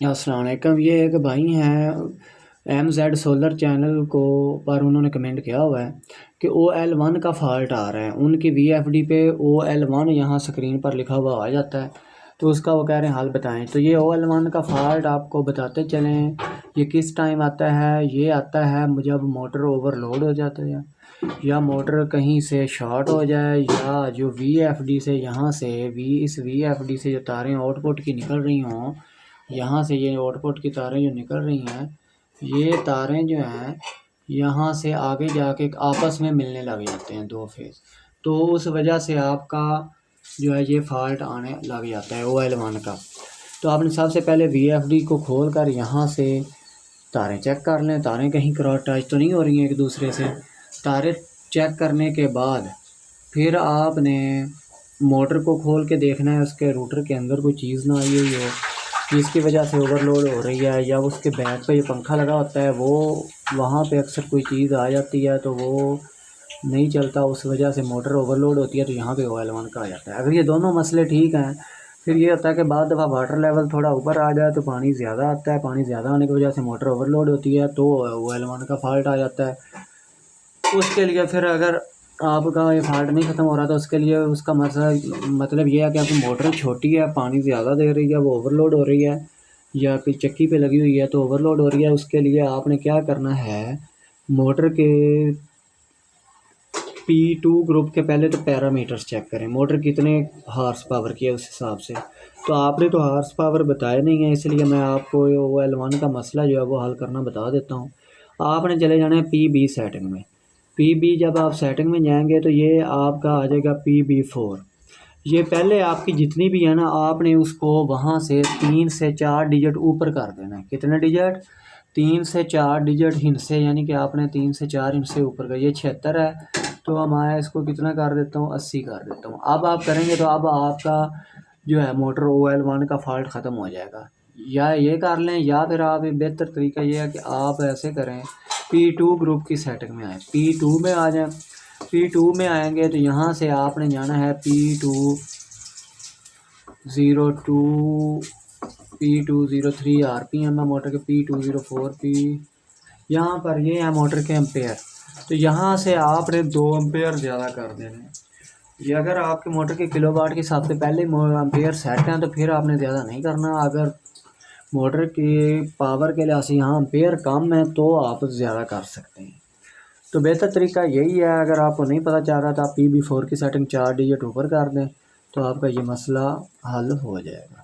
अस्सलाम वालेकुम। ये एक भाई हैं MZ सोलर चैनल को पर उन्होंने कमेंट किया हुआ है कि OL1 का फ़ाल्ट आ रहा है। उनकी VFD पे OL1 यहाँ स्क्रीन पर लिखा हुआ आ जाता है, तो उसका वो कह रहे हैं हल बताएं। तो ये OL1 का फ़ाल्ट आपको बताते चलें, ये किस टाइम आता है। ये आता है जब मोटर ओवरलोड हो जाता है या मोटर कहीं से शॉर्ट हो जाए, या जो VFD से यहाँ से इस VFD से जो तारें आउटपुट की निकल रही हों, यहाँ से ये आउटपुट की तारें जो निकल रही हैं, ये तारें जो हैं यहाँ से आगे जाके आपस में मिलने लग जाते हैं दो फेज़। तो उस वजह से आपका जो है ये फ़ाल्ट आने लग जाता है OL1 का। तो आपने सबसे पहले VFD को खोल कर यहाँ से तारें चेक कर लें, तारें कहीं क्रॉस टच तो नहीं हो रही हैं एक दूसरे से। तारें चेक करने के बाद फिर आपने मोटर को खोल के देखना है उसके रूटर के अंदर कोई चीज़ ना आई हुई हो जिसकी वजह से ओवरलोड हो रही है, या उसके बैक पे जो पंखा लगा होता है वो वहाँ पे अक्सर कोई चीज़ आ जाती है तो वो नहीं चलता, उस वजह से मोटर ओवरलोड होती है, तो यहाँ पे OL1 का आ जाता है। अगर ये दोनों मसले ठीक हैं, फिर ये होता है कि बाद दफ़ा वाटर लेवल थोड़ा ऊपर आ जाए तो पानी ज़्यादा आता है, पानी ज़्यादा आने की वजह से मोटर ओवरलोड होती है तो OL1 का फ़ाल्ट आ जाता है। उसके लिए फिर अगर आपका ये फ़ाल्ट नहीं ख़त्म हो रहा तो उसके लिए उसका मतलब ये है कि आपकी मोटर छोटी है, पानी ज़्यादा दे रही है, वो ओवरलोड हो रही है, या कोई चक्की पे लगी हुई है तो ओवरलोड हो रही है। उसके लिए आपने क्या करना है, मोटर के P2 ग्रुप के पहले तो पैरामीटर्स चेक करें, मोटर कितने हार्स पावर की है उस हिसाब से। तो आपने तो हार्स पावर बताया नहीं है, इसलिए मैं आपको OL1 का मसला जो है वो हल करना बता देता हूँ। आपने चले जाना है PB सेटिंग में। PB जब आप सेटिंग में जाएंगे तो ये आपका आ जाएगा PB4। ये पहले आपकी जितनी भी है ना, आपने उसको वहाँ से 3 से 4 डिजिट ऊपर कर देना है। कितने डिजिट? 3 से 4 डिजिट हिस्से, यानी कि आपने 3 से 4 हिस्से ऊपर का, ये 76 है तो मैं इसको कितना कर देता हूँ, 80 कर देता हूँ। अब आप करेंगे तो अब आपका जो है मोटर OL1 का फ़ाल्ट ख़त्म हो जाएगा। या ये कर लें, या फिर आप एक बेहतर तरीका ये है कि आप ऐसे करें, P2 ग्रुप की सेटिंग में आए, P2 में आ जाएं। P2 में आएंगे तो यहाँ से आपने जाना है P202, P203 RPM है मोटर के, P204 यहाँ पर ये है मोटर के एम्पेयर। तो यहाँ से आपने 2 एम्पेयर ज़्यादा कर देने हैं। ये अगर आपके मोटर के किलोवाट के हिसाब से पहले एम्पेयर सेट हैं तो फिर आपने ज़्यादा नहीं करना। अगर मोटर की पावर के लिहाज से यहाँ एम्पेयर कम है तो आप ज़्यादा कर सकते हैं। तो बेहतर तरीका यही है, अगर आपको नहीं पता चल रहा था आप PB4 की सेटिंग 4 डिजिट ऊपर कर दें तो आपका ये मसला हल हो जाएगा।